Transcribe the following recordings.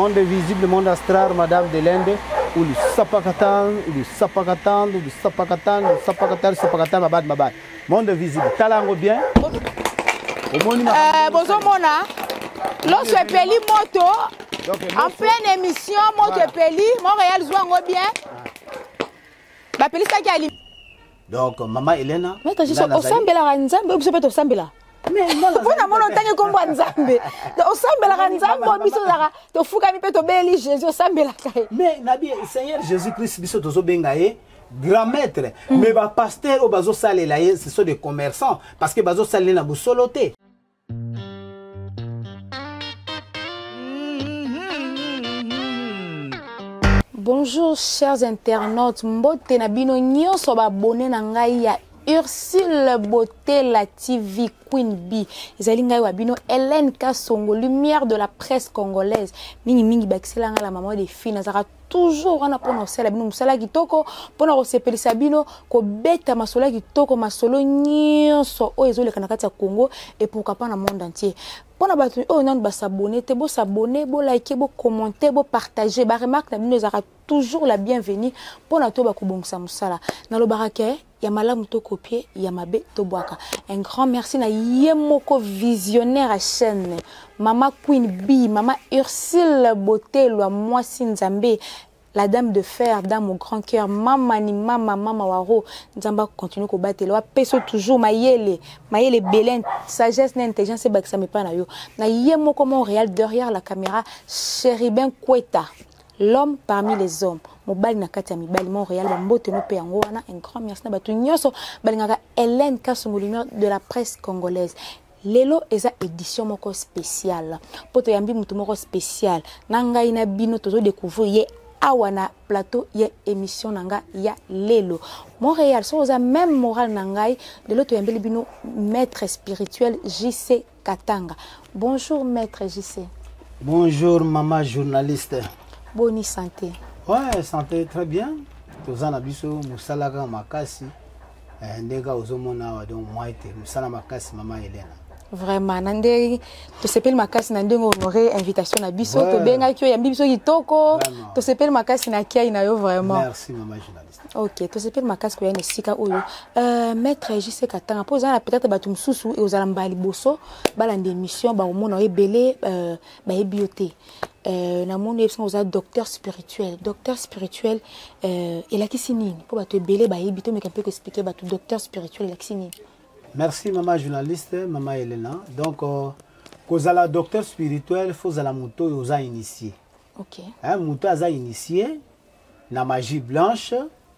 Monde visible, monde astral, Madame de l'Inde, ou le sapakatan, le sapakatan, le sapakatan, le sapakatan, le sapakatan, babad. Monde visible, talango bien. Bozomona, lorsque je peli moto, en pleine émission, moto peli, Montréal Zouango bien. Bah peli ça qui a donc maman Elena. Mais t'as juste au sambela ranzambe, vous êtes au sambela. Mais non, vous n'avez pas entendu comme ranzambe. Au sambela ranzambe, biso zara, to fuka mi peto beli Jésus au sambela kai. Mais nabi Seigneur Jésus-Christ biso tozo bengaye. Grand maître, mais les pasteurs au bazo salé là, ce sont des commerçants parce que bazo salé na busoloté. Bonjour chers internautes, mbote na bino nyonso ba abonné na ngai ya Ursule Beauté la TV Queen B. Ezali ngai wa bino Hélène Kasongo, lumière de la presse congolaise. Mingi bakisela nga la maman des filles nazara toujours on a prononcé la bino musala kitoko pona kosepelisa bino ko beta masolo kitoko masolo nyonso o ezoleka na kati ya Congo et pourquoi pas na monde entier. Pona batu o non ba s'abonner te bo s'abonner bo liker bo commenter bo partager ba remarque na bino ezara toujours la bienvenue pona to ba kobongisa musala na lo barake ya malamu to copier ya mabe to boaka. Un grand merci na yemoko visionnaire à chaîne Mama Queen B, Mama Ursule Beauté lwa mwasi nzambe, la dame de fer dans mon grand cœur, mama waro nzamba continue ko battre wa peso toujours mayele belen sagesse na intelligence c'est bakisa me pa na yo na yemoko Montréal derrière la caméra Chéribin Kweta, l'homme parmi les hommes. Mobali na kati ya mibali Montréal ba mbote no pe yango wana. Un grand merci na batu nyonso balingaka Hélène Kasongo, lumière de la presse congolaise. Lelo eza édition moko spéciale. Poto yambi mutu moko spécial. Nanga ina bino tozo découvrir ye awana plateau ye émission nanga ya lelo. Montréal so oza même moral nangai de l'autre yambi bino maître spirituel JC Katanga. Bonjour maître JC. Bonjour maman journaliste. Bonne santé. Ouais, santé très bien. Tozana biso musalaka makasi. Ndega ozomona wa donc moi été musala makasi maman Elena. Vraiment nande to sepel makasi nande honorer invitation na biso to benga kyo ya biso kitoko to sepel makasi na kia ina yo vraiment. Merci maman journaliste. OK, to sepel makasi ko ya nesika oyo. Maître JC Katanga poza peut-être batu msusu e ozala mbali boso bala d'émission ba omona ebele ba ebioté. Na mon oza docteur spirituel et la kisinini pour batu ebele ba ebito mais peut expliquer batu docteur spirituel la kisinini. Merci maman journaliste, maman Elena. Donc, kozala docteur spirituel, faut la moto oza initié. OK. Hein, moto oza initié na magie blanche,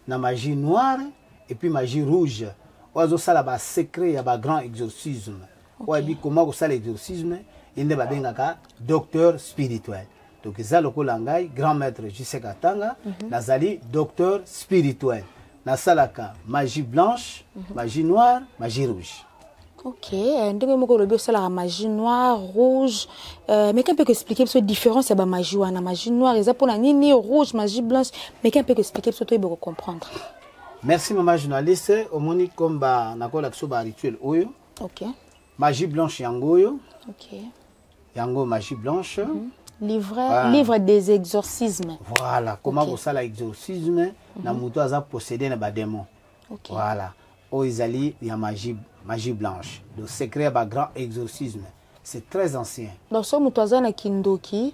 na magie noire et puis magie rouge. Ozo sala ba secret ya ba grand exorcisme. Okay. Obi comment ko sala exorcisme, il ne ba bengaka docteur spirituel. Donc ça le kolangai grand maître JC Katanga, nazali docteur spirituel. Na salaka magie blanche, magie noire, magie rouge. OK, ndenge moko lobi osala magie noire, rouge. Mais qu'un peut expliquer cette différence ya ba magie wana magie noire eza pona nini rouge, magie blanche, mais qu'un peut expliquer ce to pour comprendre. Merci maman journaliste, omoni comme ba nakola kiso ba rituel oyo. OK. Magie blanche yango yo. OK. Yango magie blanche. Livre des exorcismes. Voilà, comment vous ça l'exorcisme na muto aza possédé na ba démon. OK. Voilà. O izali ya magie blanche. Le secret ba grand exorcisme. C'est très ancien. Donc so muto aza na kindoki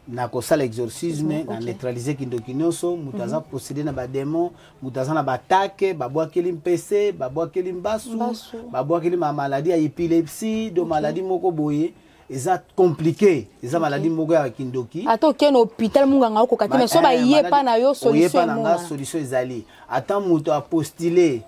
na ko ça l'exorcisme na neutraliser kindoki nyonso muto aza possédé na ba démon, muto aza na ba attaque, ba boakeli mpese, ba boakeli mbasu, ba boakeli ma maladie ya épilepsie, do maladie moko boye. Eza compliqué, eza maladie moko ya kindoki. Ato ken hôpital munganga ko katina so ba yepa na yo solution na solution ezali. Ata muto a postulé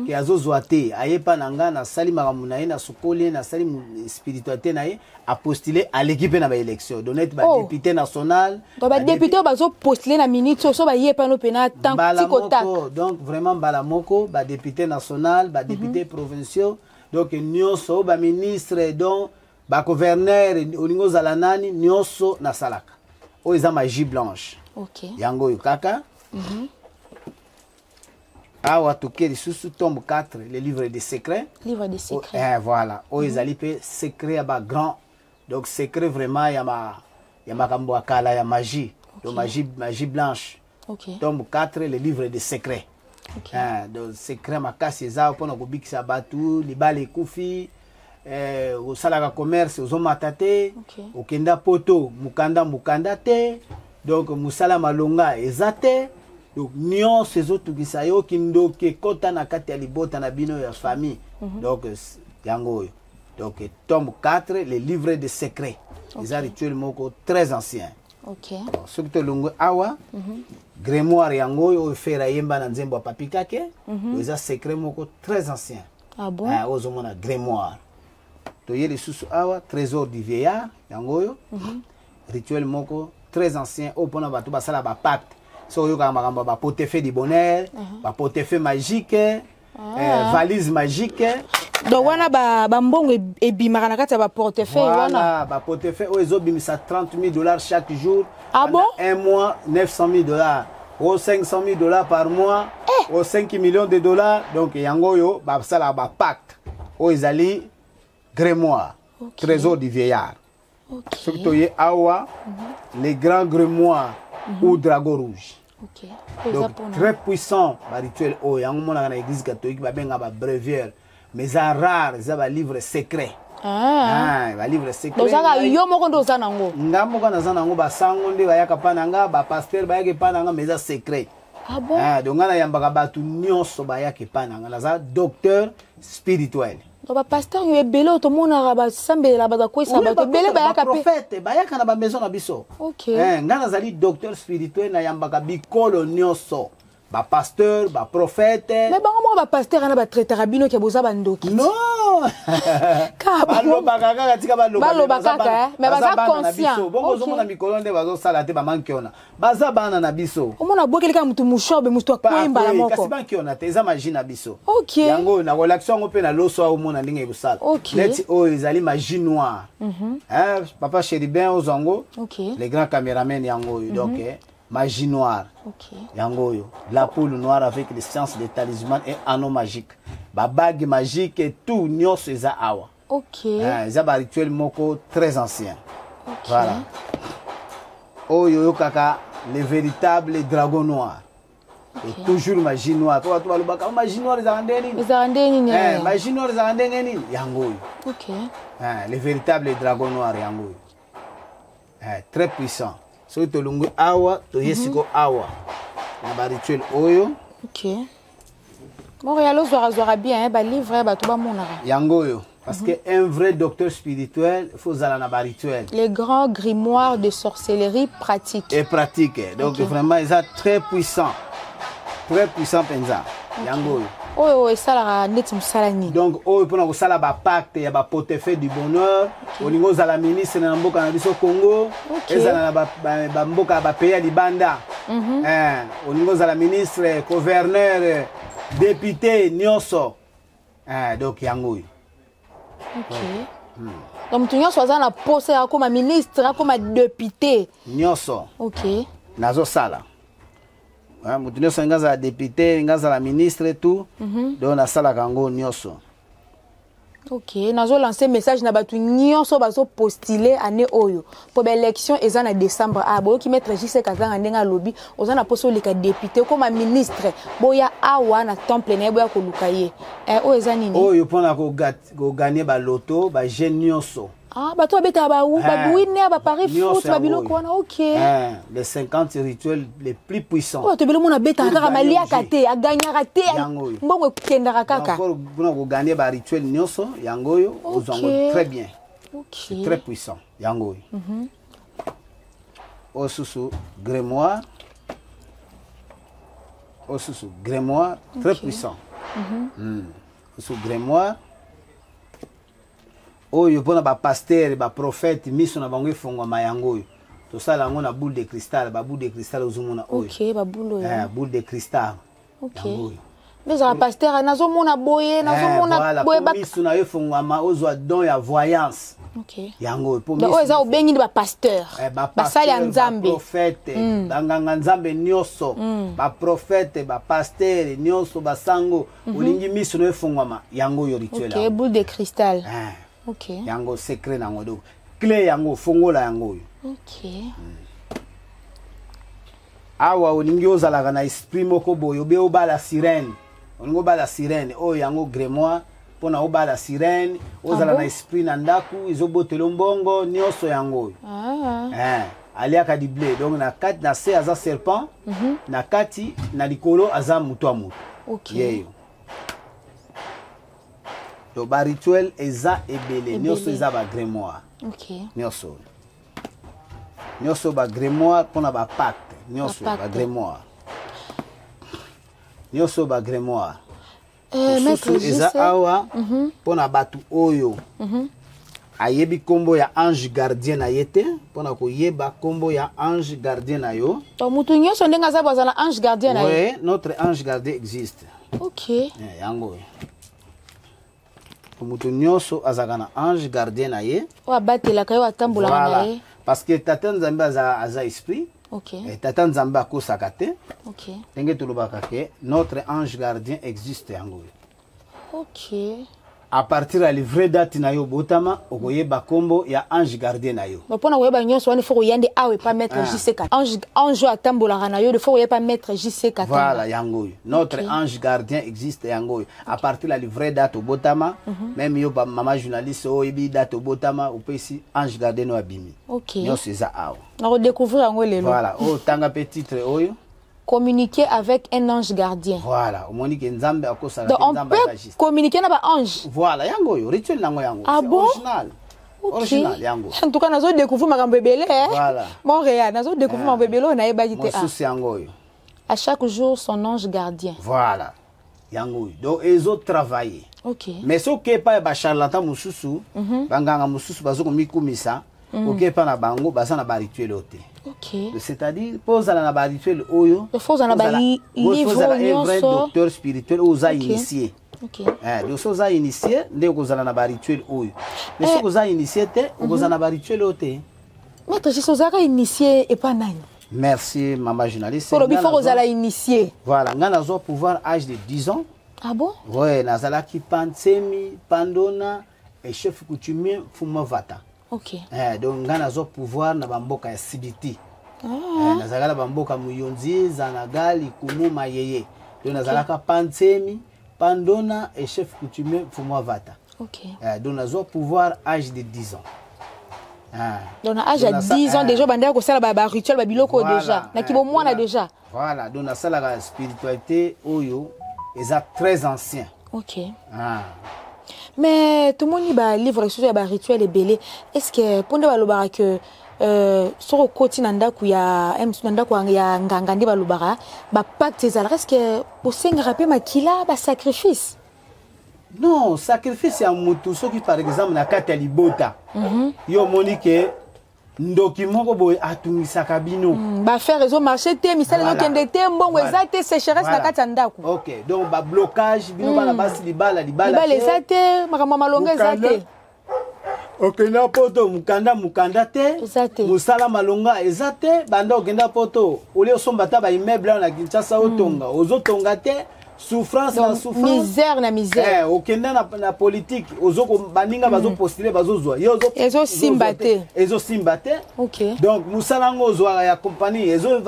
ke azozwate, ayepa nanga na sali makamu na ye na sokoli na sali spiritualité na ye a postulé à l'équipe na ba élection. Donnet ba député national. Donc ba député bazo postuler na minute so ba yepa no pena tant tikotak. Donc vraiment balamoko ba député national, ba député provinciaux. Donc nyonso ba ministre donc ba gouverneur olingo zalanani nyonso na salaka. O eza magie blanche. OK. Yango yo kaka. Awa tokeli susu tombe 4 le livre des secrets. Livre des secrets. Voilà. O ezali pe secret ya ba grand. Donc secret vraiment ya ma ya makambo akala ya magie. Donc magie blanche. Tome 4, le livre de secrets. Donc secret makasi eza pona kobikisa batu libala ekufi osalaka commerce ozomata te okenda poto mukanda te donc musala malonga eza te donc nyonso ezotungisa yo kindoki ekota na kati ya libota na bino ya famille donc yango oyo donc tome 4 le livre de secrets eza rituel moko très ancien. Soki tolongo awa grimoire yango oyo efera yemba na nzembo ya papi kake eza secret moko très ancien. Ozomona grimoire toye lisusu awa trésor du vieillard yango oyo rituel moko très ancien oyo mpona bato basala bapacte so oyokaka makambo ba portefeuille du bonheur ba portefeuille magique valise magique. Donc wana ba mbongo ebimaka na kati ya ba portefeuille wana ba portefeuille oyo ezobimisa $30,000 chaque jour. Un mois $900,000 ou $500,000 par mois ou $5 millions. Donc yango oyo basala ba pacte oyo ezali grimoire trésor du vieillard. Soki toye awa les grands grimoires ou dragon rouge. Donc très puissant ba rituel oyo yango mona na église catholique ba benga ba breviaire mais ça rare ça ba livre secret. Ba livre secret. Donc ça yo moko ndo za nango. Ngamo kana za nango ba sango nde ba yaka pananga ba pasteur ba yaka pananga mais ça secret. Donc ngana yambaka batu nyonso ba yaka pananga la za docteur spirituel. Donc ba pasteur yo ebele to mona ba sambela ba ko isa ba to bele ba yaka prophète ba yaka na ba maison na biso. Ngana zali docteur spirituel na yambaka bikolo nyonso. Ba pasteur, ba prophète. Mais bango mo ba pasteur na ba traiteur bino ke boza bandoki. Non. Baloba kaka tika baloba kaka mais baza conscient. Bongo zo mona mikolo nde bazo sala te ba mankiona. Baza bana na biso. O mona bokeli ka mutu mushobe mutu akwemba la moko. Kasi bankiona te eza magie na biso. Yango na relaxation ngo pe na loso o mona ndenge ebusala. Leti o ezali magie noire. Papa Chéribin ozango. Les grands caméramens yango donc magie noire. Yangoyo. La poule noire avec les sciences des talismans et anneaux magiques. Ba bague magique et tout nyos eza awa. Eza ba rituel moko très ancien. Voilà. Oyo kaka les véritables dragons noirs. Et toujours magie noire. Toi tu vas le magie noire eza ndeni. Magie noire eza ndeni yangoyo. Les véritables dragons noirs yangoyo. Très puissant. So to lungu awa to yesiko awa na ba rituel oyo. Bon réalo zora bien ba livre ba to ba monara. Yangoyo parce que un vrai docteur spirituel faut zala na ba rituel. Les grands grimoires de sorcellerie pratiques. Et pratique. Donc vraiment ils sont très puissants. Très puissant penza. Yangoyo. Oh esala net musala ni. Donc oyo pona ko sala ba pacte ya ba portefeuille du bonheur. Olingo za la ministre na mboka na biso Congo. Ezala na ba mboka ba pays ya libanda. Olingo za la ministre, gouverneur, député nyonso. Donc yangoyo. Donc tu nyonso za na poste ya comme ministre, comme député. Nyonso. Nazo sala. Mutu nyonso ngaza la député, ngaza la ministre et tout. Donc na sala kango nyonso. Nazo lancer message na batu nyonso bazo postuler année oyo. Pour l'élection eza na décembre boyo ki mettre JC Kazanga ndenga lobby, oza na poste leka député comme ministre. Boya awa na temple na boya ko lukaye. O eza nini? Oyo pona ko gagner ba loto, ba jeune nyonso. Bato beta ba ou ba winner ba Paris foot ba biloko wana les 50 rituels les plus puissants. To belo mona beta kaka malia kate a gagnera te mbongo kendara kaka. Encore pour gagner ba rituel nyonso yangoyo ozango très bien. C'est très puissant yangoyo. Osusu grimoire. Osusu grimoire très puissant. Osusu grimoire. Oyo pona ba pasteur ba prophète miso na bango efongwa mayangoyo to sala ngo na boule de cristal ba boule de cristal ozomona oyo ba boule boule de cristal yangoyo mais za pasteur nazo mona boye boye ba miso na efongwa ma ozwa don ya voyance yangoyo po miso oyo za obengi ba pasteur ba sala nzambe ba prophète banganga nzambe nyonso ba prophète ba pasteur nyonso ba sango olingi miso na efongwa ma yangoyo rituel boule de cristal. Yango secret nango do clé yango fongola yango. OK. Awa olingi ozalaka na esprit moko boye obe obala sirène. Olingi obala sirène oyo yango grimoire pona obala sirène ozala na esprit na ndaku ezobotelo mbongo nyonso yango. Aliaka di blé donc na kati na se aza serpent na kati na likolo aza mutu a mutu. OK. Yeyo. Do ba rituel eza ebele nyonso eza ba grimoire. OK. Nyonso. Nyonso ba grimoire pona ba pacte. Nyonso ba grimoire. Nyonso ba grimoire. Maître eza awa pona batu oyo. Ayebi kombo ya ange gardien na yete pona ko yeba kombo ya ange gardien na yo. To mutu nyonso ndenga za bazala ange gardien na yo. Oui, notre ange gardien existe. OK. Yango. Mutu nyonso azaka na ange gardien na ye. O abatela kayo atambola na ye. Parce que tata nzambe aza esprit. OK. Et tata nzambe akosaka te. OK. Ndenge tolobaka ke notre ange gardien existe yango. OK. À partir de la vraie date na yo botama okoyeba kombo ya ange gardien na yo. Pona koyeba nyonso wani foko yande awe pas mettre JC4. Ange atambola na yo de foko yeba mettre JC4. Voilà yango. Notre ange gardien existe yango. À partir de la vraie date botama même yo ba mama journaliste o yebi date botama opesi ange gardien no abimi. OK. Nyonso eza awa. Na redécouvrir yango lelo. Voilà, o tanga petit titre oyo. Communiquer avec un ange gardien. Voilà, au monique nzambe akosala donc on peut communiquer na ba ange. Voilà, yango yo rituel nango yango. Ah bon? Original. Okay. Original yango. En tout cas nazo découvrir makambo ebele Voilà. Montréal nazo découvrir makambo ebele na yeba jité. Mosusu yango yo. À chaque jour son ange gardien. Voilà. Yango yo. Donc ils ont travaillé. OK. Mais ce qui pas ba charlatan mosusu, banganga mosusu bazoko mikumisa, OK pas na bango baza na ba rituel oté. OK. C'est-à-dire pose na ba rituel oyo. Il faut na ba livre un vrai docteur spirituel oza initié. OK. Donc so za initié ndeko kozala na ba rituel oyo. Mais so koza initié te, kozala na ba rituel oté. Maître Jesus aka initié et pas nani. Merci maman journaliste. Pour le faut kozala initié. Voilà, ngana zo pouvoir âge de 10 ans. Ah bon? Ouais, nazala ki pansemi, pandona et chef coutumier Fumavata. OK. Donc ngana zo pouvoir na bamboka ya Sibiti. Nazala bamboka Muyonzi, Zanagali, Kumu Mayeye. Donc nazala ka pansemi, pandona et chef coutumier Fumavata. OK. Donc nazo pouvoir âge de 10 ans. Donc à âge de 10 ans déjà banda ko sala ba rituel ba biloko déjà. Na kibo mwana déjà. Voilà, donc na sala la spiritualité oyo est très ancien. OK. Mais tout le monde ba livre sur ba rituel et belé. Est-ce que ponde ba lobara que sur côté nanda ku ya nanda ku ya nganga ndi ba lobara ba pacte ezala est-ce que osenga rapper makila ba sacrifice? Non, sacrifice ya mutu soki par exemple na kati ya libota. Yo monique ndoki moko boy atungisaka bino. Ba faire réseau marché te misala no kende te mbongo ezate sécheresse na kati ya ndaku. OK, donc ba blocage bino bana basi libala. Libala ezate makama malonga ezate. OK, na poto mukanda te. Musala malonga ezate banda okenda poto. Ole osomba ta ba immeuble na Kinshasa otonga. Ozotonga te. Souffrance na souffrance. Misère na misère. Okenda na politique. Ozoko baninga bazo postuler bazo zwa. Ezo simbate. Ezo simbate. OK. Donc musala ngo zwa ya compagnie ezo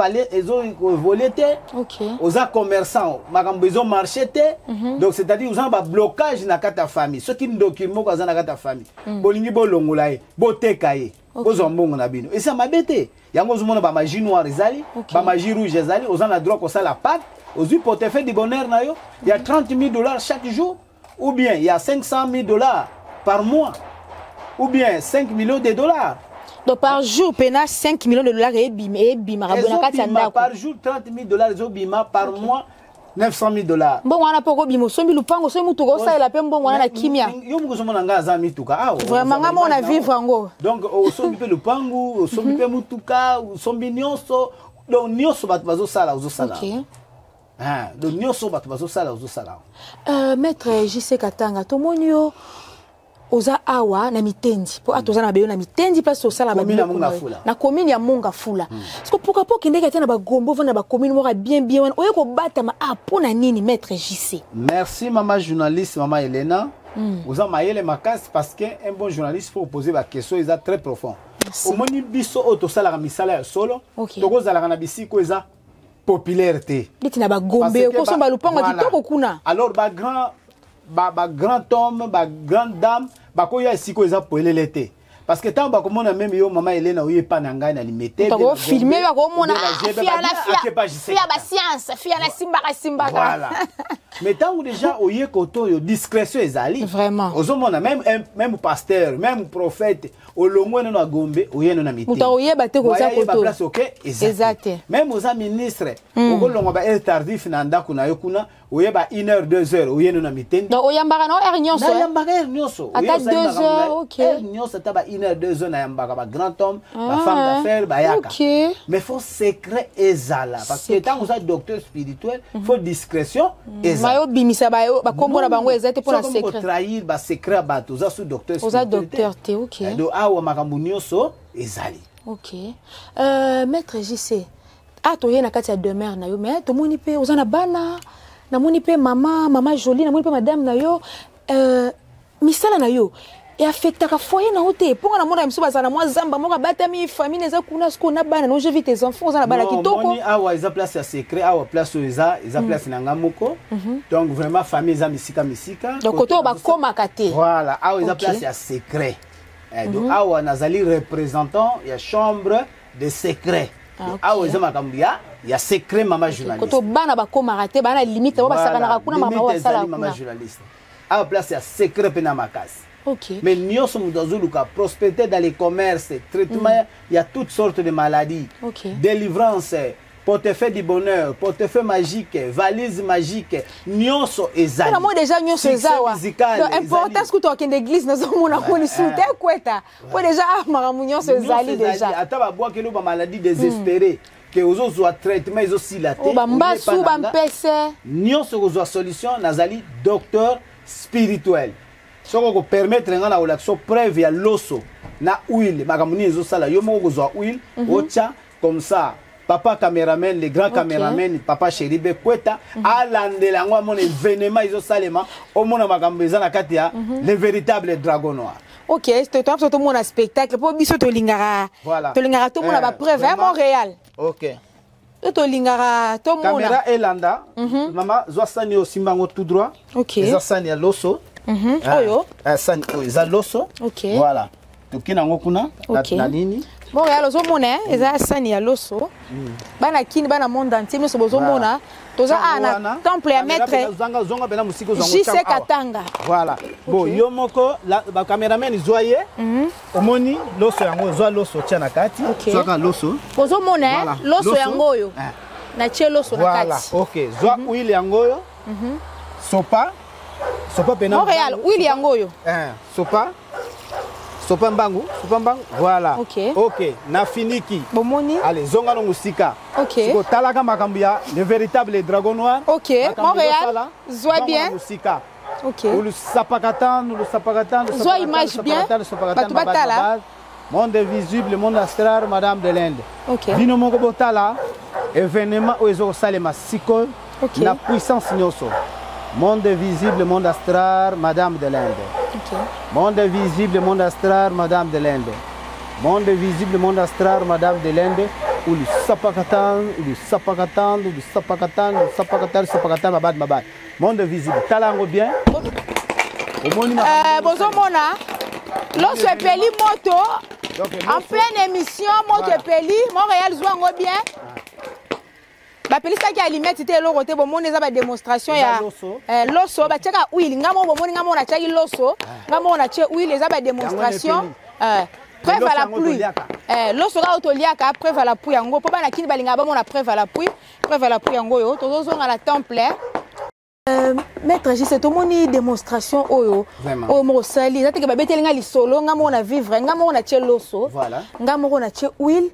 voler te. OK. Oza commerçant makambo ezo marché te. Donc c'est-à-dire oza ba blocage na kata famille. Ce qui document ko za na kata famille. Bolingi bolongola ye, boteka ye. Bozo mbongo na bino. Et ça mabete. Yango zomona ba magie noire ezali, ba magie rouge ezali, oza na droit ko sala pacte. Aux portefeuille du bonheur, il y a $30,000 chaque jour, ou bien il y a $500,000 par mois, ou bien $5 millions. Donc par jour, pena $5 millions et bima. Par jour, $30,000 et bima, par mois, $900,000. Bon, on a pas de bimo, sombi lupango, sombi mutuko, ça, il a pas bon, on a kimia. Vraiment, on a vivre en donc, au sombi lupango, au sombi mutuka, au sombi nyonso, donc nyonso bat bazo sala, ozo sala. OK. Donc nyonso bato bazo sala ozo sala. Maître JC Katanga tomonio oza awa na mitendi po atoza na beyo na mitendi place osala ba na commune ya Monga Fula. Parce que pourquoi pas kende kata na ba gombo vana ba commune moko bien oye ko bata ma pona nini maître JC. Merci maman journaliste maman Elena. Vous en maillez les macaques parce qu'un bon journaliste faut poser la question, ils sont très profonds. Au moni biso auto sala misala solo. Toko zala kana bisiko eza popularité. Dit na ba gombe ko so ba lupango kitoko kuna. Alors ba grand homme, ba grande dame, ba ko ya siko eza poelelete. Parce que tant que mon même yo maman Hélène oye pas nanga na limité. Tu vas filmer ba ko mona fia ba science, fia na simba. Voilà. Mais tant déjà oye koto yo discrétion ezali. Vraiment. Ozomona même pasteur, même prophète, olomwe na gombe oye na mité. Muta oye ba te ko za koto. Place OK, exact. Même aux ministres, okolonga ba heure tardif na ndako na yo kuna oye ba 1 heure 2 heures oye na mité. Donc oyambaka no heure nyonso. Na yambaka heure nyonso. Ata 2 heures, OK. Heure nyonso ta ba 1 heure 2 heures na yambaka ba grand homme, ba femme d'affaires, ba yaka. OK. Mais faut secret ezala parce que tant vous êtes docteur spirituel, faut discrétion ezala. Misa ba kombo na bango ezate pour la secret. Pour trahir ba secret ba to za sous docteur spirituel. Oza docteur te, OK. Do awa makambo nyonso ezali. OK. Maître JC. To yena kati ya demeure na yo mais to moni pe oza na bana. Na moni pe mama jolie na moni pe madame na yo misala na yo. Et affecta ka foyer na hote pour na mona mso bazana moi zamba moko batami famille neza kuna sko na bana non je vis tes enfants za na bana kitoko moni awa eza place ya secret awa place eza place na ngamoko donc vraiment famille eza misika donc koto ba koma kate voilà awa eza place ya secret donc awa nazali représentant ya chambre de secret awa eza makambo ya secret mama journaliste koto bana ba koma kate bana limite ba sakana kuna mama wa sala mama journaliste awa place ya secret pe na makasi. Okay. Mais nous sommes dans le cas prospérité dans les commerces, traitement, il y a toutes sortes de maladies. Okay. Délivrance, portefeuille du bonheur, portefeuille magique, valise magique, nyonso ezali. Na moi déjà nyonso ezawa. Donc importance que toi kende église na zo mona ko ni soute kweta. Ko déjà maramu nyonso ezali déjà. Ata ba bois que ba maladie désespérée. Que aux autres traitement ils aussi la tête. Ba mbasu ba mpese. Nyonso ko solution nazali docteur spirituel. Ce qui permettre ngana olaxo preuve ya loso na huile makamuni ezo sala yo moko zo huile ocha comme ça papa caméraman les grands caméraman papa Chéribe Kweta alandela ngwa mon événement ezo salema o mona makambo eza na kati ya le véritable dragon noir. OK, c'est toi tout mon spectacle pour biso to lingara. To lingara to mona ba preuve à Montréal. OK. To lingara to mona. Caméra elanda mama zo sani o simbango tout droit. OK. Zo sani ya loso. Oyo sani eza loso. OK. Voilà. Tokina ngo kuna na nini? Montréal ozomona eza sani ya loso. Bana kini bana monde entier mais ozomona toza ana temple ya maître zonga bena musiko zongo JC Katanga. Voilà. Bon yo moko ba cameraman zoye omoni loso yango zo loso tia na kati soka loso. Ozomona loso yango yo. Na tie loso na kati. Voilà. OK. Zo huile yango yo. Sopa pena Montréal huile yango yo. Sopa mbangu, voilà. OK. Na finiki. Bomoni. Allez, zonga no musika. OK. Siko talaka makambia le véritable dragon noir. OK. Montréal. Zoa bien. Musika. OK. Le sapakatan. Zoa image bien. Batubatala. Monde visible, monde astral, Madame de l'Inde. OK. Dino moko botala. Événement ozo salema siko. La puissance nyoso. Monde visible, monde astral, Madame de l'Inde. OK. Monde visible, monde astral, Madame de l'Inde. Monde visible, monde astral, Madame de l'Inde. Ou le sapakatan, babad. Monde visible. Talango bien. Bozomona. Lorsque Peli moto. En pleine émission, moto Peli, Montréal zwango bien. Ba pelisa ki alimete te lo rote bo moni za ba démonstration ya loso ba cheka huile ngamo bo moni ngamo na chaki loso ngamo na che huile za ba démonstration preuve à la pluie loso ga otoliaka preuve à la pluie yango po bana kini balinga ba mona preuve à la pluie yango yo tozozonga na temple Maître JC tomoni démonstration oyo o mo sali za teke ba betelinga lisolo ngamo na vivre ngamo na che loso ngamo na che huile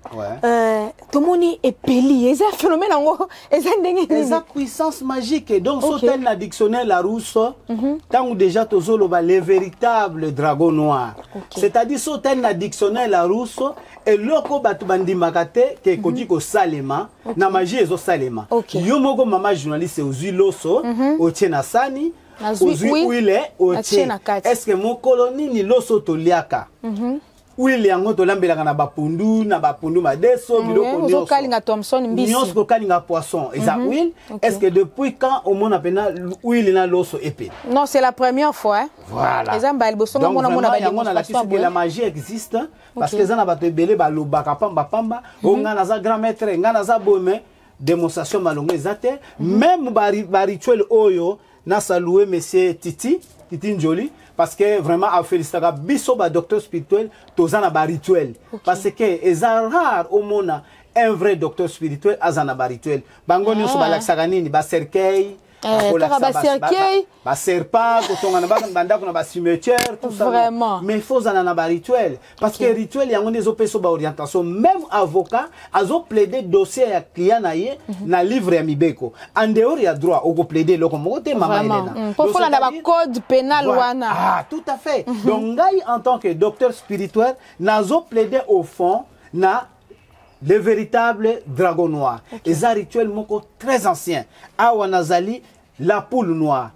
tomoni epeli eza phénomène ngo eza ndenge ni eza puissance magique donc sauter na dictionnaire la rousse tant déjà tozolo ba le véritable dragon noir c'est-à-dire sauter na dictionnaire la rousse et loko batu bandimaka te ke kodi ko salema na magie ezo salema yo moko mama journaliste ozui loso otie na sani ozwi huile otie est-ce que mokolo nini loso toliaka huile yango tolambelaka na bapundu madeso biloko nyonso kalinga Thomson mbisi nyonso kalinga poisson eza huile est-ce que depuis quand au monde pena huile na loso épais? Non, c'est la première fois. Voilà. La magie existe parce que ça n'a pas de belé balobaka pamba pamba onga na za grand maître nga na za bome démonstration malongo ezate même ba rituel oyo na saluer monsieur Titi Njoli parce que vraiment a félicité biso ba docteur spirituel tozana ba rituel parce que eza rare au monde un vrai docteur spirituel azana ba rituel bango nyonso balakisaka nini ba cercueil ba serpent ba cimetière tout ça vraiment mais il faut en ba rituel parce que rituel yango nezo peso ba orientation même avocat azo plaider dossier ya client na ye na livre ya mibeko en dehors ya droit au plaider loko moté mama Elena pour la ba code pénal wana ah tout à fait donc ngai en tant que docteur spirituel nazo plaider au fond na le véritable dragon noir. Et ça rituel moko très ancien. Awa nazali la poule noire.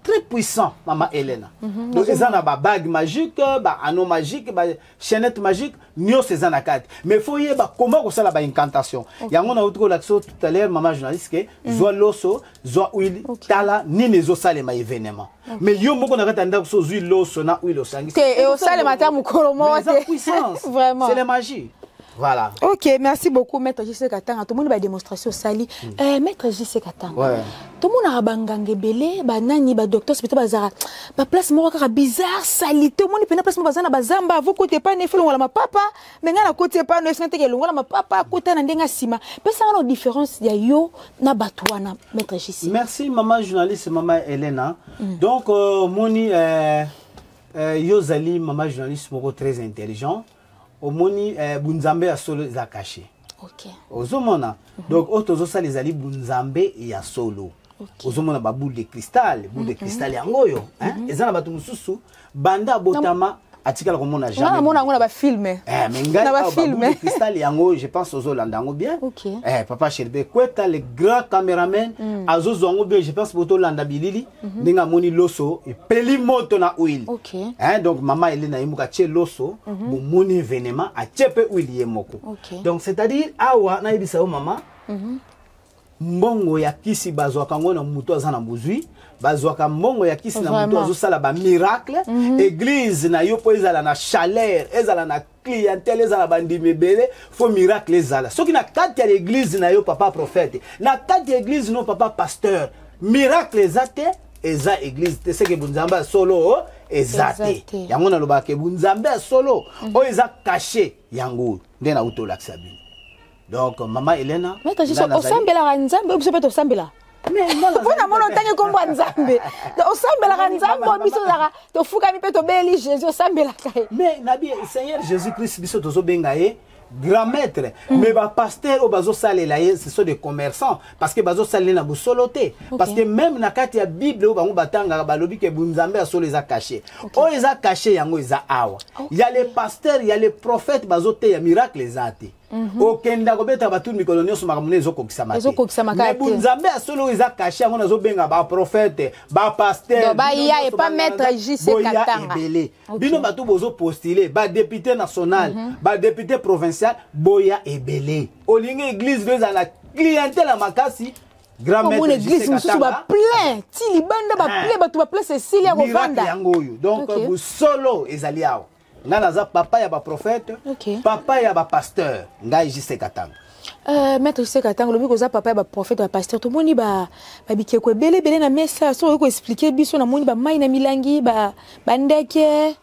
Très puissant, Mama Elena. Donc ils ont ba bague magique, ba anneau magique, ba chaînette magique, nyo ces anakat. Mais faut y ba comment ko sala ba incantation. Yango na outro l'action tout à l'heure maman journaliste que zo loso, zo huile, tala ni nezo sale ma événement. Mais yo moko na katanda ko zo huile loso na huile osangi. Et au sale matin mukolo mo te. Puissance. Vraiment. C'est la magie. Voilà. Ok, merci beaucoup, Maître J.C. Katanga. Tout le monde a démonstration sali. Maître J.C. Katanga. Tout le monde a bangange belé, banani, ba docteur, c'est bazara. Ba place mo ka bizarre sali. Tout le monde peut na place mo bazana bazamba. Vous côté pas ne fait longa ma papa, mais na côté pas ne sente ke longa ma papa côté na ndenga sima. Mais ça a une différence ya yo na batwana Maître J.C. Merci maman journaliste maman Elena. Donc moni yo zali maman journaliste moko très intelligent. Omoni bunzambe ya solo za caché. OK. Ozomona. Donc otozo sa les ali bunzambe ya solo. Ozomona ba boule de cristal, boule de cristal yango yo, hein? Ezana batu mususu banda botama atikala komona jamais. Mona ngona ba filmer. Mais ngai ba boule de cristal yango, je pense ozo landango bien. Papa Shelbe Kweta le grand caméraman azozo ngo bien, je pense boto landa bilili ninga moni loso et peli moto na huile. Hein donc maman Elena imuka tie loso bo moni événement a tiepe huile yemoko. Donc c'est-à-dire awa na ibisa o maman mbongo ya kisi bazwaka ngo na mutu azana buzui bazwaka mbongo ya kisi na mutu azosala ba miracle église na yo po ezala na chaleur ezala na clientèle ezala bandimi belé fo miracle ezala soki na kati ya l'église na yo papa prophète na kati ya église no papa pasteur miracle ezate eza église te seke bunzamba solo ezate yango na lobaka bunzamba solo o eza caché yango ndena utolakisa bino. Donc maman Elena mais je suis au sambela nzambe ou peut au sambela mais non na mono tangi kombo nzambe au sambela nzambe biso zaka to fuka mi peto beli Jésus au sambela kai mais nabi Seigneur Jésus-Christ biso tozo benga ye grand maître mais ba pasteur au bazo salela ye ce sont des commerçants parce que bazo salela na busoloté parce que même na kati ya Bible bango batanga balobi ke bunzambe asolo eza caché o eza caché yango eza awa il y a les pasteurs il y a les prophètes bazo te ya miracle ezate okenda kobeta batu mikolo nyonso makamune ezokokisa mate mais bunzambe asolo eza caché yango nazo benga ba prophète ba pasteur ba ya et pas Maître J.C. Katanga bino batu bozo postuler ba député national ba député provincial boya ebele olinga église beza na clientèle à makasi grand maître église mususu ba plein ti libanda ba plein batu ba plein Cecilia Rovanda yango yo donc bu solo ezali awo ngana papa ya ba prophète papa ya ba pasteur ngai J.C. Katanga Maître J.C. Katanga lobi ko za papa ya ba prophète ba pasteur to moni ba bikeko belé na mesa so ko expliquer biso na moni ba mai na milangi ba ndeke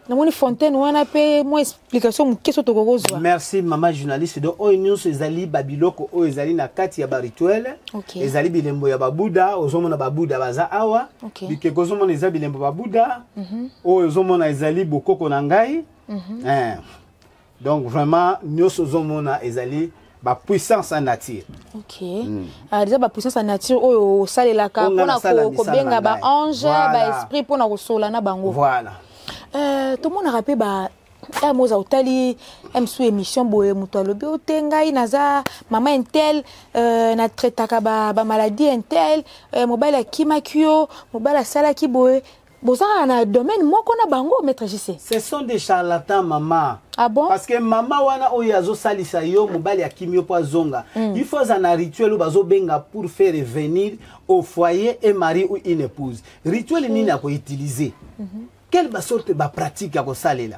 na moni fontaine wana pe mo explication mukeso to kokozwa. Merci maman journaliste donc o news ezali babiloko o ezali na kati ya ba rituel ezali bilembo ya ba Buddha ozomona ba Buddha baza awa bikeko ozomona ezali bilembo ba Buddha o ozomona ezali bokoko na ngai donc vraiment news ozomona ezali ba puissance en nature. Déjà ba puissance en nature oyo salelaka pona ko benga ba ange ba esprit pona ko sola na bango. Voilà. Tout le monde a rappelé ya moza utali emsu émission boye muto alobi otengai naza mama intel na traitaka ba maladie intel mobile akimakio mobile salaki boye bozaka na domaine moko na bango maître JC. Ce sont des charlatans maman. Ah bon? Parce que maman wana oyo azo salisa yo mobile akimio po zonga. Il faut un rituel bazo benga pour faire revenir au foyer un mari ou une épouse. Rituel nini ako utiliser? Quelle sorte de pratique à salela?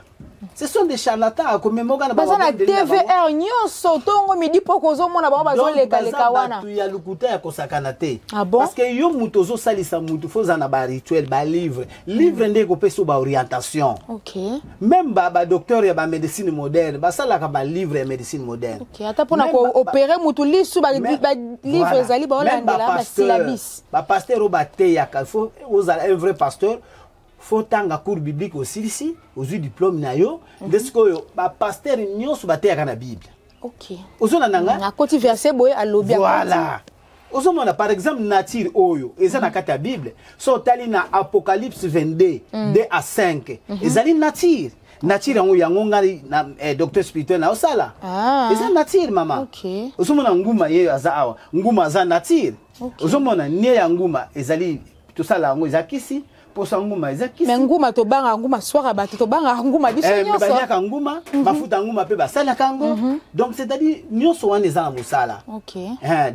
Ce sont des charlatans comme mogana ba na TVR nyonso tongo midi poko zo mona ba bazo leka wana. Tu ya lukuta ya kosakana te. Ah bon? Parce que yo muto zo salisa muto faut za na ba rituel ba livre ndeko peso ba orientation. OK. Même ba docteur ya ba médecine moderne ba sala ka ba livre ya médecine moderne. OK, ata pona ko opérer mutu lisu ba livre ezali ba olandela ba syllabus. Ba pasteur ba te ya ka faut un vrai pasteur. Faut tanga cours biblique aussi ici, aux diplôme na yo, desko yo ba pasteur nyonso ba te ya na Bible. OK. Ozona nanga na koti verset boy alobi. Voilà. Ozomona par exemple nature oyo, eza na kata Bible. So tali na Apocalypse 22, 2 à 5. Ezali nature. Nature yango ngari na docteur spirituel na osala. Eza nature mama. OK. Ozomona nguma ye aza awa. Nguma za nature. Ozomona nie ya nguma ezali tout ça là ngo ezakisi. Nguma ezakisi. Mais nguma to banga nguma swara bato to banga nguma biso nyonso. Banyaka nguma, bafuta nguma pe basala kango. Donc c'est-à-dire nyonso wana eza na musala. OK.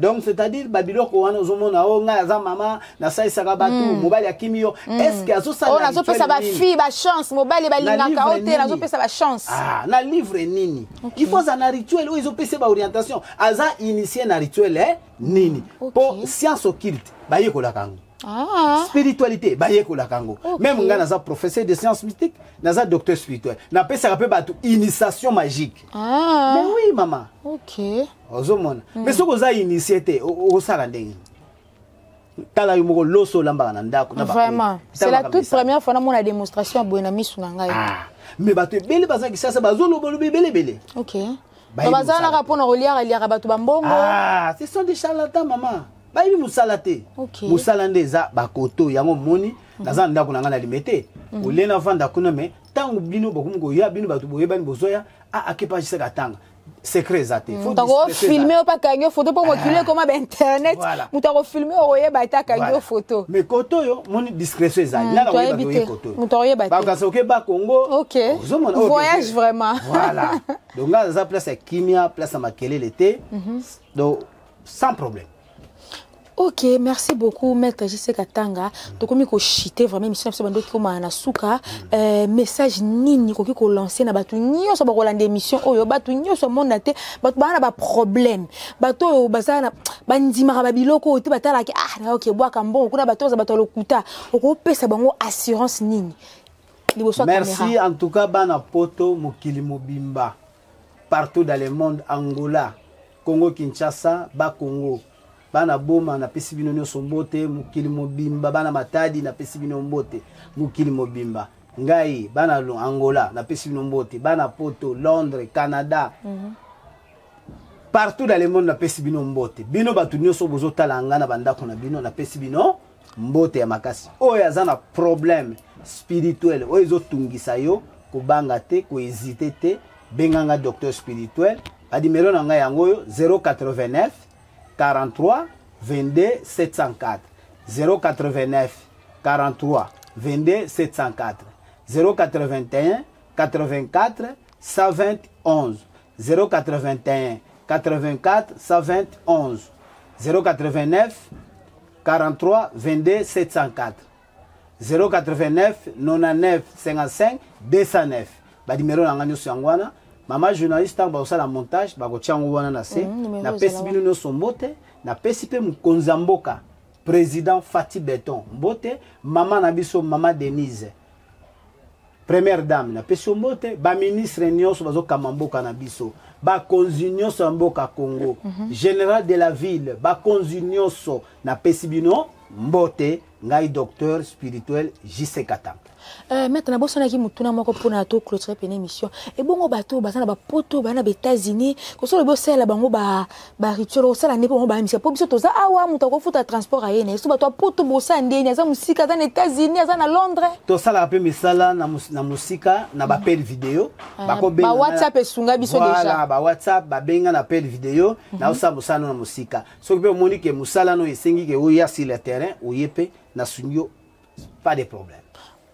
Donc c'est-à-dire babiloko wana ozomona o nga za mama na saisaka bato mobali akimio. Est-ce que azosala on nazo pesa ba fille ba chance mobali balingaka ote nazo pesa ba chance. Ah, na livre nini. Il faut ça na rituel ou ils ba orientation. Aza initié na rituel nini. Pour science occulte ba yekola kango. Spiritualité bayeko kango. Même nga naza professeur de sciences mystiques, naza docteur spirituel. Na pesa ka pe batu initiation magique. Mais oui maman. OK. Ozomona. Mais soko za initié o sala ndenge. Tala yumoko loso lamba na ndako na ba. Vraiment. C'est la toute première fois na mona démonstration boyena misu na ngai. Mais batu bele bazaki sasa bazolo bolo bele. OK. Bazana ka pona relier batu bambongo. Ce sont des charlatans maman. Bayi musalate. Musalande za bakoto yango moni naza ndako na ngana limete. Olena vanda kuna me tangu bino bakumu ya bino batu boyeba ni bozoya akepa jisaka tanga. Secret zate. Faut filmer pas kanyo photo pour moculer comme internet. Mutako filmer oyeba ta kanyo photo. Mais koto yo moni discrétion ezali. Na oyeba boye koto. Mutoyeba. Ba kasoke ba Congo. OK. Voyage vraiment. Voilà. Donc là za place à Kimia, place à Makele l'été. Donc sans problème. OK, merci beaucoup maître JC Katanga. To komi ko chiter vraiment mission na bando ko na suka message nini ko ko lancer na batu nyonso ba kolanda émission oyo batu nyonso monde te batu bana ba problème bato bazana bandima ba biloko te batala ki OK bwa kambo kuna bato za bato lokuta ko pesa bango assurance nini. Merci en tout cas bana poto mokili mobimba partout dans le monde, Angola, Congo Kinshasa, ba Congo. Bana boma na pesi bino nyonso mbote mukili mobimba bana matadi na pesi bino mbote mukili mobimba ngai bana Angola na pesi bino mbote bana poto Londres Canada partout dans le monde na pesi bino mbote bino batu nyonso bozotala nga na bandako na bino na pesi bino mbote ya makasi oyo azana problème spirituel oyo ezotungisa yo kobanga te ko hésiter te benganga docteur spirituel adimero na ngai yango 089 43 22 704 089 43 22 704 081 84 121 081 84 121 089 43 22 704 089 99 55 209 badimero na nganyo sangwana. Mama journaliste ba osala montage ba ko tiango wana na se na pesi bino no sombote na pesi pe mukonza mboka président Fati Beton mbote mama na biso mama Denise première dame na pesi mbote ba ministre nyonso bazo kamamboka na biso ba konzi nyonso mboka Congo général de la ville ba konzi nyonso na pesi bino mbote ngai docteur spirituel JC Katanga. Maître na boso na ki mutuna moko pona to clôturer pene émission et bongo bato bazana ba poto bana ba États-Unis ko so le bo sala bango ba rituel sala ne po ba misa po biso toza awa muta ko futa transport ayene so bato poto bosa ndeni za musika za na États-Unis za na Londres to sala pe misala na musika na ba pel vidéo ba ko benga ba WhatsApp esunga biso déjà voilà ba WhatsApp ba benga na pel vidéo na usa musala na musika so pe moni ke musala no esengi ke oya sur le terrain oyepe na sunyo pas de problème.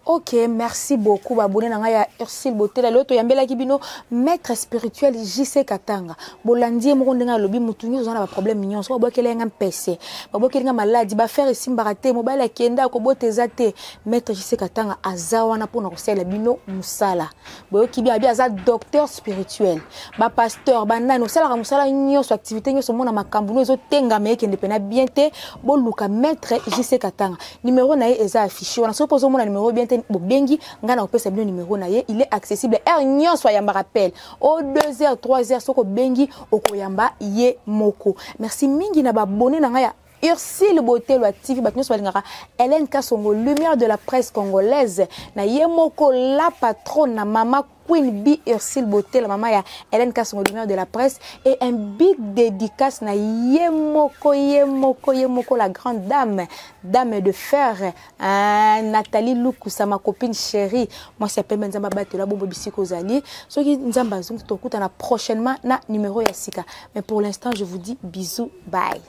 Ok, merci beaucoup. Babone nanga ya Ursule Botela loto yambela kibino maître spirituel JC Katanga. Bolandi mo ndenga lobi mutunyo zona ba problème mignon. So bokele nga PC. Babokele nga maladie ba faire simbarate mobile kenda ko boteza te maître JC Katanga azawa na pona ko sala bino musala. Boyo kibi abi aza docteur spirituel. Ba pasteur ba nano sala ka musala nyonso activité nyonso mona makambu no zo tenga meke ndepena bien te boluka maître JC Katanga. Numéro na ye eza affiché. On a supposé mona numéro bien Bobengi, ngana opesa bino numéro na ye, il est accessible. Nyon soya me rappelle. Au 2h, 3h, soko bengi, okoyamba ye moko. Merci mingi na ba abonné na ya Ursule Botela TV batno swalingara Hélène Kasongo, lumière de la presse congolaise. Na ye moko la patronne na mama Queen B Ursule Botela mama ya Hélène Kasongo, lumière de la presse et un big dédicace na ye moko la grande dame de fer Nathalie Lukusa ma copine chérie. Moi c'est même Nzamba Batela Bobo Bisiko Zali. Ce qui Nzamba Zoom to prochainement na numéro ya sika. Mais pour l'instant je vous dis bisous, bye.